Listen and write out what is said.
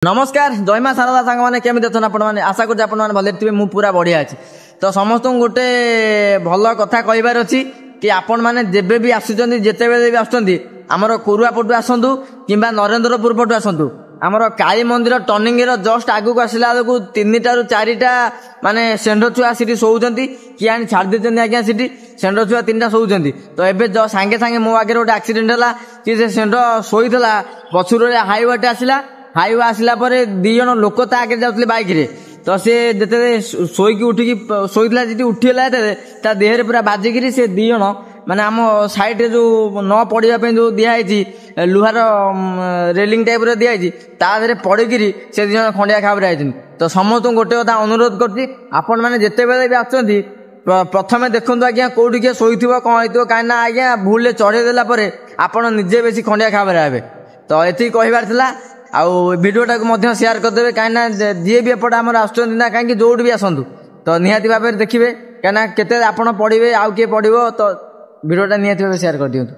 नमस्कार जय माँ शारदा सांग मैंने केमी अच्छा आपने आशा कर भले थे मुझे पूरा बढ़िया अच्छी तो समस्त गोटे भल कथा कहबार अच्छी कि आपण मैंने जेबे भी आसुच्च जिते भी आसमर कोरुआ पटू आसतु कि नरेन्द्रपुर पटू आसतु आमर काली मंदिर टर्निंग जस्ट आगू आसला बेलू 3टा ରୁ 4टा माने षेंढ छुआ सीटी शोचंती कि आनी छाड़ देछंती आज्ञा सीटी षेंढ छुआ 3टा शोचंती तो एबे जो सांगे सांगे मो आगे गोटे एक्सीडेंट हला कि से षेंढ शोईथला पछुर हाईवे आसला हाईवे आसला परे दी जन लोक ता आगे जाउतले बाइक रे तो से जते शोईकी उठिकी शोईथला जेटी उठिला ता देहरे पूरा बाजिकी से दी जन माने आम साइड जो न पड़िया पे जो दिखाई लुहार रेलिंग टाइप रे दिखाई ता देहरे पड़िकी से दी जन खंडिया खाबर आइछन तो समस्त गोटे कथा अनुरोध करछि आपण माने जेते बेले भी आछंती प्रथमे देखंतु आज्ञा कोठी के शोईथिबो कोन होइतो काई ना आज्ञा भूल ले चढ़े देला परे आपण निजे बेसी खंडिया खाबर आबे तो एथि कहबार थिला आउ वीडियोटा को मध्य शेयर करदेवे कहीं जी भी एपटे आम आसुना कहीं जोड़ भी आसतु तो निहाती भाव में देखिए कहीं केते आपण पढ़े आउ किए पढ़ो तो वीडियोटा निहाती भाव शेयर कर दियंतु।